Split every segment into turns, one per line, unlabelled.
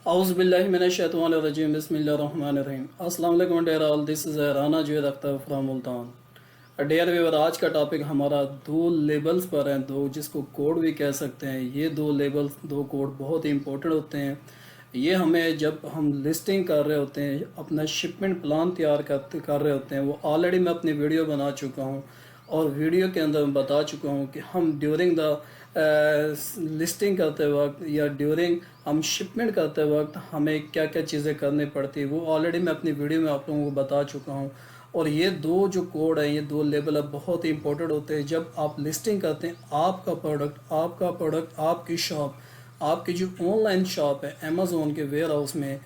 Auzubillahiminash-shaytanir-rajim. Bismillahir-rahmanir-rahim. Assalamu alaikum dear all. This is Rana Javed Akhtar from Multan. Dear viewer, आज का topic हमारा दो labels पर है, दो जिसको कोड भी कह सकते हैं। ये दो लेबल्स, दो कोड बहुत ही इंपॉर्टेंट होते हैं। ये हमें जब हम लिस्टिंग कर रहे होते हैं, अपना शिपमेंट प्लान तैयार कर रहे होते हैं, वो ऑलरेडी मैं अपनी वीडियो बना चुका हूँ और वीडियो के अंदर मैं बता चुका हूँ कि हम ड्यूरिंग द लिस्टिंग करते वक्त या ड्यूरिंग हम शिपमेंट करते वक्त हमें क्या क्या चीज़ें करनी पड़ती है, वो ऑलरेडी मैं अपनी वीडियो में आप लोगों को बता चुका हूँ। और ये दो जो कोड हैं, ये दो लेबल अब बहुत ही इंपॉर्टेंट होते हैं जब आप लिस्टिंग करते हैं। आपका प्रोडक्ट आपकी शॉप, आपकी जो ऑनलाइन शॉप है अमेज़ॉन के वेयर हाउस में,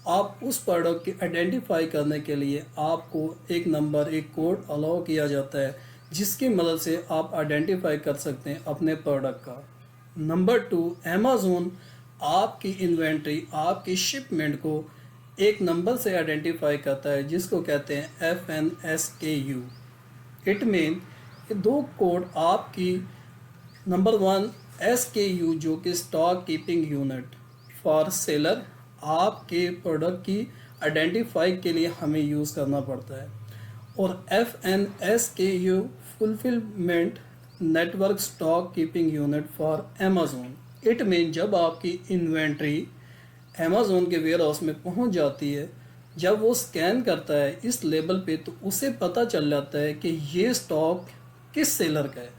आप उस प्रोडक्ट की आइडेंटिफाई करने के लिए आपको एक नंबर, एक कोड अलाउ किया जाता है जिसकी मदद से आप आइडेंटिफाई कर सकते हैं अपने प्रोडक्ट का। नंबर 2, अमेज़ॉन आपकी इन्वेंट्री, आपकी शिपमेंट को एक नंबर से आइडेंटिफाई करता है जिसको कहते हैं FNSKU। इट मीन ये दो कोड आपकी नंबर 1 SKU जो कि stock keeping unit for seller, आपके प्रोडक्ट की आइडेंटिफाई के लिए हमें यूज़ करना पड़ता है, और FNSKU fulfilment network stock keeping unit for Amazon. It mean जब आपकी इन्वेंट्री अमेज़ॉन के वेयर हाउस में पहुंच जाती है, जब वो स्कैन करता है इस लेबल पे, तो उसे पता चल जाता है कि ये स्टॉक किस सेलर का है,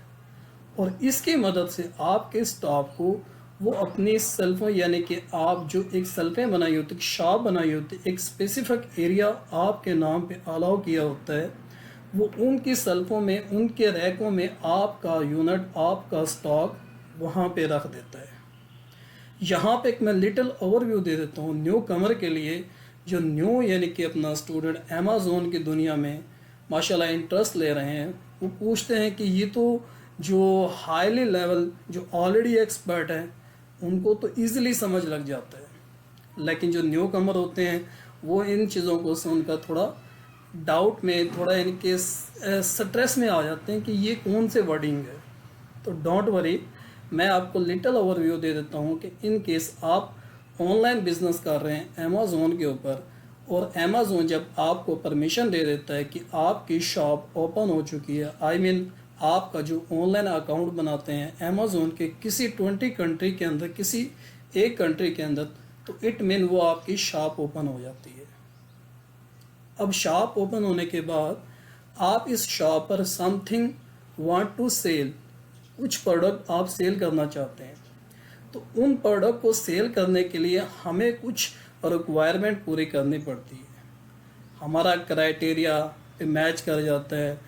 और इसकी मदद से आपके स्टॉक को वो अपनी सेल्फों, यानी कि आप जो एक सेल्फें बनाई होती, शॉप बनाई होती, एक स्पेसिफिक एरिया आपके नाम पे अलाउ किया होता है, वो उनकी सेल्फों में, उनके रैकों में आपका यूनिट, आपका स्टॉक वहाँ पे रख देता है। यहाँ पे एक मैं लिटिल ओवरव्यू दे देता हूँ न्यू कमर के लिए, जो न्यू यानी कि अपना स्टूडेंट अमेज़ॉन की दुनिया में माशाल्लाह इंटरेस्ट ले रहे हैं। वो पूछते हैं कि ये तो जो हाईली लेवल, जो ऑलरेडी एक्सपर्ट हैं, उनको तो ईज़िली समझ लग जाता है, लेकिन जो न्यू कमर होते हैं वो इन चीज़ों को सुनकर थोड़ा डाउट में, थोड़ा इनके स्ट्रेस में आ जाते हैं कि ये कौन से वर्डिंग है। तो डोंट वरी, मैं आपको लिटिल ओवरव्यू दे देता हूँ कि इन केस आप ऑनलाइन बिजनेस कर रहे हैं अमेज़ॉन के ऊपर, और अमेज़ॉन जब आपको परमिशन दे देता है कि आपकी शॉप ओपन हो चुकी है, आई मीन आपका जो ऑनलाइन अकाउंट बनाते हैं अमेज़ॉन के किसी 20 कंट्री के अंदर, किसी एक कंट्री के अंदर, तो इट मीन वो आपकी शॉप ओपन हो जाती है। अब शॉप ओपन होने के बाद आप इस शॉप पर समथिंग वांट टू सेल, कुछ प्रोडक्ट आप सेल करना चाहते हैं, तो उन प्रोडक्ट को सेल करने के लिए हमें कुछ रिक्वायरमेंट पूरी करनी पड़ती है। हमारा क्राइटेरिया पे मैच कर जाता है,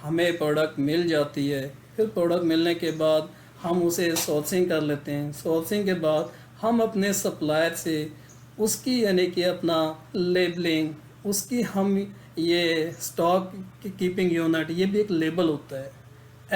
हमें प्रोडक्ट मिल जाती है। फिर प्रोडक्ट मिलने के बाद हम उसे सोर्सिंग कर लेते हैं। सोर्सिंग के बाद हम अपने सप्लायर से उसकी, यानी कि अपना लेबलिंग, उसकी हम ये स्टॉक कीपिंग यूनिट, ये भी एक लेबल होता है।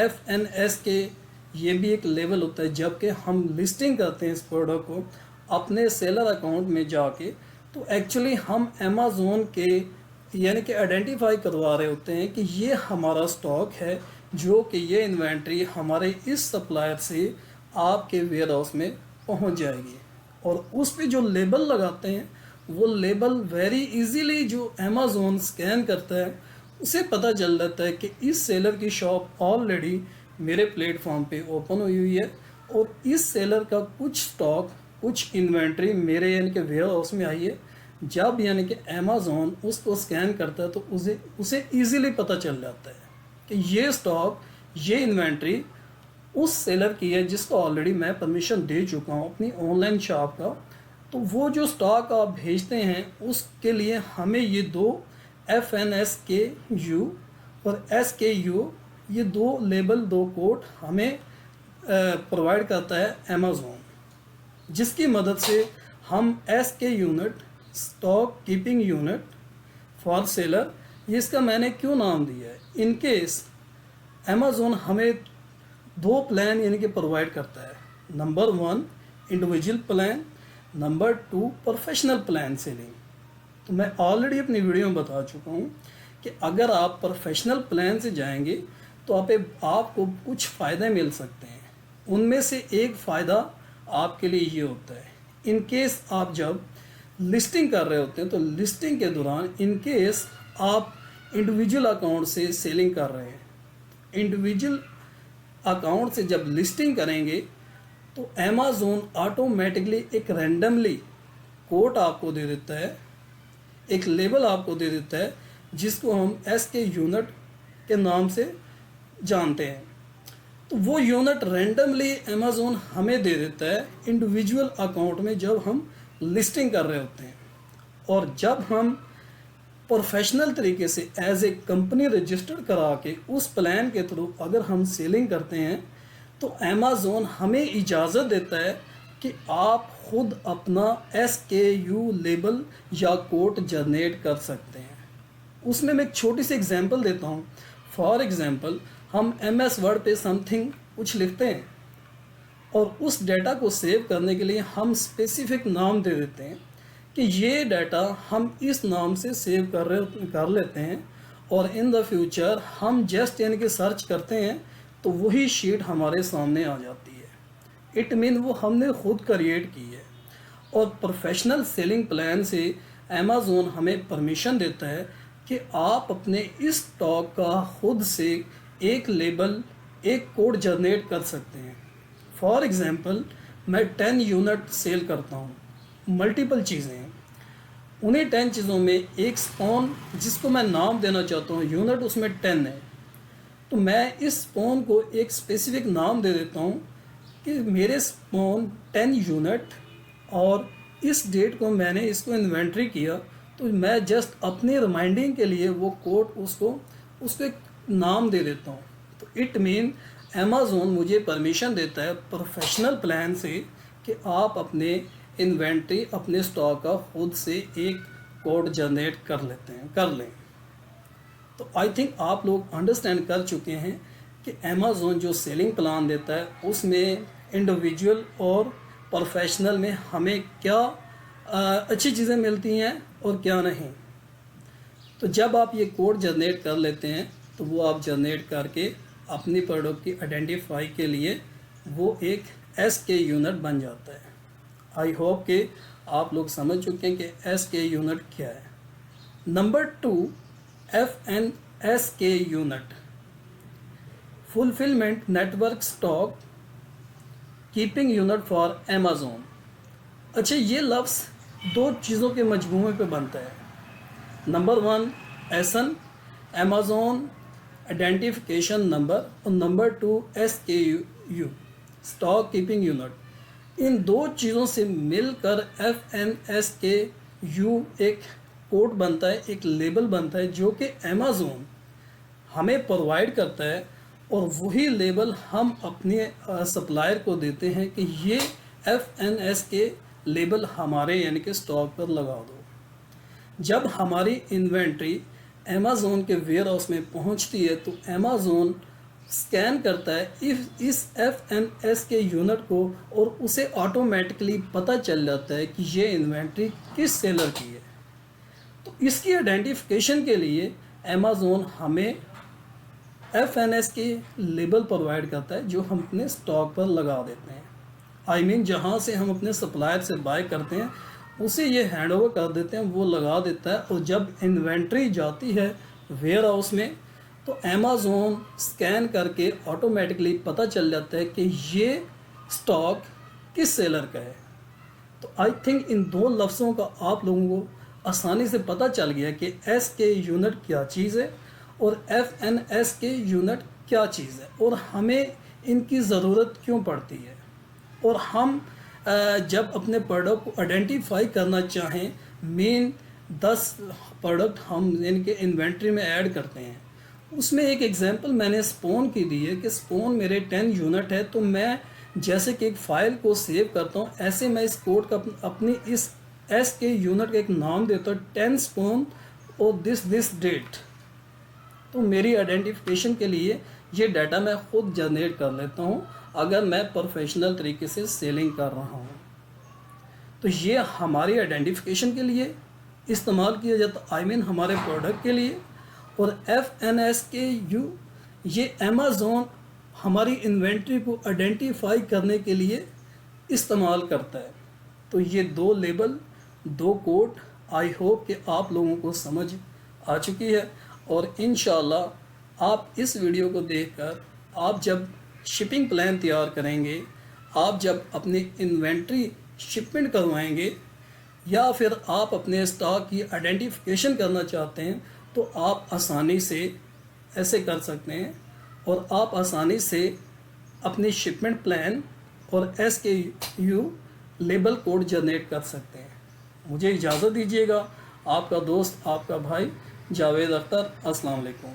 FNSK ये भी एक लेवल होता है। जबकि हम लिस्टिंग करते हैं इस प्रोडक्ट को अपने सेलर अकाउंट में जाके, तो एक्चुअली हम अमेज़ॉन के, यानी कि आइडेंटिफाई करवा रहे होते हैं कि ये हमारा स्टॉक है, जो कि ये इन्वेंट्री हमारे इस सप्लायर से आपके वेयर हाउस में पहुंच जाएगी। और उस पे जो लेबल लगाते हैं, वो लेबल वेरी इजीली जो अमेज़ॉन स्कैन करता है, उसे पता चल जाता है कि इस सेलर की शॉप ऑलरेडी मेरे प्लेटफॉर्म पे ओपन हुई है, और इस सेलर का कुछ स्टॉक, कुछ इन्वेंट्री मेरे यानी कि वेयर हाउस में आई है। जब यानी कि अमेज़ॉन उसको स्कैन करता है, तो उसे ईज़िली पता चल जाता है कि ये स्टॉक, ये इन्वेंट्री उस सेलर की है जिसको ऑलरेडी मैं परमिशन दे चुका हूँ अपनी ऑनलाइन शॉप का। तो वो जो स्टॉक आप भेजते हैं, उसके लिए हमें ये दो FNSKU और SKU, ये दो लेबल, दो कोड हमें प्रोवाइड करता है अमेज़ॉन, जिसकी मदद से हम SK unit, stock keeping unit for seller, ये इसका मैंने क्यों नाम दिया है, इन केस अमेज़ॉन हमें दो प्लान यानी कि प्रोवाइड करता है। Number 1 individual plan, number 2 professional plan selling. तो मैं ऑलरेडी अपनी वीडियो में बता चुका हूँ कि अगर आप प्रोफेशनल प्लान से जाएंगे तो आपको कुछ फ़ायदे मिल सकते हैं। उनमें से एक फ़ायदा आपके लिए ये होता है, इन केस आप जब लिस्टिंग कर रहे होते हैं, तो लिस्टिंग के दौरान इन केस आप इंडिविजुअल अकाउंट से सेलिंग कर रहे हैं, इंडिविजुअल अकाउंट से जब लिस्टिंग करेंगे तो अमेज़न ऑटोमेटिकली एक रैंडमली कोड आपको दे देता है, एक लेबल आपको दे देता है जिसको हम SK यूनिट के नाम से जानते हैं। तो वो यूनिट रैंडमली अमेज़न हमें दे देता है इंडिविजुअल अकाउंट में जब हम लिस्टिंग कर रहे होते हैं। और जब हम प्रोफेशनल तरीके से एज ए कंपनी रजिस्टर्ड करा के उस प्लान के थ्रू अगर हम सेलिंग करते हैं तो अमेज़न हमें इजाज़त देता है कि आप खुद अपना SKU लेबल या कोड जनरेट कर सकते हैं। उसमें मैं एक छोटी सी एग्जांपल देता हूँ। फॉर एग्जांपल हम MS वर्ड पे समथिंग कुछ लिखते हैं और उस डेटा को सेव करने के लिए हम स्पेसिफिक नाम दे देते हैं कि ये डाटा हम इस नाम से सेव कर लेते हैं और इन द फ्यूचर हम जस्ट यानी कि सर्च करते हैं तो वही शीट हमारे सामने आ जाती है। इट मीन वो हमने खुद क्रिएट की है। और प्रोफेशनल सेलिंग प्लान से अमेज़न हमें परमिशन देता है कि आप अपने इस स्टॉक का खुद से एक लेबल, एक कोड जनरेट कर सकते हैं। फॉर एग्जांपल मैं 10 यूनिट सेल करता हूँ, मल्टीपल चीज़ें हैं, उन्हीं 10 चीज़ों में एक स्पॉन जिसको मैं नाम देना चाहता हूँ, यूनिट उसमें 10 है, तो मैं इस स्पॉन को एक स्पेसिफिक नाम दे देता हूँ कि मेरे स्पॉन 10 यूनिट और इस डेट को मैंने इसको इन्वेंट्री किया, तो मैं जस्ट अपनी रिमाइंडिंग के लिए वो कोड उसको एक नाम दे देता हूँ। तो इट मीन अमेज़न मुझे परमिशन देता है प्रोफेशनल प्लान से कि आप अपने इन्वेंट्री, अपने स्टॉक का खुद से एक कोड जनरेट कर लें। तो आई थिंक आप लोग अंडरस्टैंड कर चुके हैं कि अमेज़न जो सेलिंग प्लान देता है उसमें इंडिविजुअल और प्रोफेशनल में हमें क्या अच्छी चीज़ें मिलती हैं और क्या नहीं। तो जब आप ये कोड जनरेट कर लेते हैं तो वो आप जनरेट करके अपनी प्रोडक्ट की आइडेंटिफाई के लिए वो एक SK यूनिट बन जाता है। आई होप कि आप लोग समझ चुके हैं कि SK यूनिट क्या है। Number 2, FNSK unit, fulfilment network stock keeping unit for Amazon. अच्छा, ये लफ्ज़ दो चीज़ों के मजमूए पे बनता है। Number 1 SN, Amazon identification number, और number 2 SKU, stock keeping unit. इन दो चीज़ों से मिलकर FNSKU एक कोड बनता है, एक लेबल बनता है जो कि अमेज़न हमें प्रोवाइड करता है, और वही लेबल हम अपने सप्लायर को देते हैं कि ये FNSK लेबल हमारे यानी कि स्टॉक पर लगा दो। जब हमारी इन्वेंट्री अमेज़न के वेयर हाउस में पहुंचती है तो अमेज़न स्कैन करता है इस FNSK यूनिट को और उसे ऑटोमेटिकली पता चल जाता है कि ये इन्वेंट्री किस सेलर की है। तो इसकी आइडेंटिफिकेशन के लिए अमेज़न हमें FNSK लेबल प्रोवाइड करता है जो हम अपने स्टॉक पर लगा देते हैं। आई मीन जहाँ से हम अपने सप्लायर से बाय करते हैं उसे ये हैंड ओवर कर देते हैं, वो लगा देता है, और जब इन्वेंट्री जाती है वेयर हाउस में तो अमेज़न स्कैन करके ऑटोमेटिकली पता चल जाता है कि ये स्टॉक किस सेलर का है। तो आई थिंक इन दो लफ्ज़ों का आप लोगों को आसानी से पता चल गया कि SK यूनिट क्या चीज़ है और FNSK यूनिट क्या चीज़ है और हमें इनकी ज़रूरत क्यों पड़ती है। और हम जब अपने प्रोडक्ट को आइडेंटिफाई करना चाहें, मेन 10 प्रोडक्ट हम इनके इन्वेंट्री में ऐड करते हैं, उसमें एक एग्जांपल मैंने स्पोन की दी है कि स्पोन मेरे 10 यूनिट है, तो मैं जैसे कि एक फ़ाइल को सेव करता हूँ ऐसे मैं इस कोड का अपनी इस SK यूनिट का एक नाम देता हूँ 10 स्पोन और दिस डेट। तो मेरी आइडेंटिफिकेशन के लिए ये डाटा मैं खुद जनरेट कर लेता हूँ अगर मैं प्रोफेशनल तरीके से सेलिंग कर रहा हूँ। तो ये हमारी आइडेंटिफिकेशन के लिए इस्तेमाल किया जाता, आई मीन हमारे प्रोडक्ट के लिए। और FNSKU ये अमेज़न हमारी इन्वेंट्री को आइडेंटिफाई करने के लिए इस्तेमाल करता है। तो ये दो लेबल दो कोड आई होप कि आप लोगों को समझ आ चुकी है। और इंशाल्लाह आप इस वीडियो को देखकर आप जब शिपिंग प्लान तैयार करेंगे, आप जब अपनी इन्वेंट्री शिपमेंट करवाएंगे या फिर आप अपने स्टॉक की आइडेंटिफिकेशन करना चाहते हैं, तो आप आसानी से ऐसे कर सकते हैं और आप आसानी से अपनी शिपमेंट प्लान और SKU लेबल कोड जनरेट कर सकते हैं। मुझे इजाज़त दीजिएगा। आपका दोस्त, आपका भाई जावेद अख्तर। अस्सलाम वालेकुम।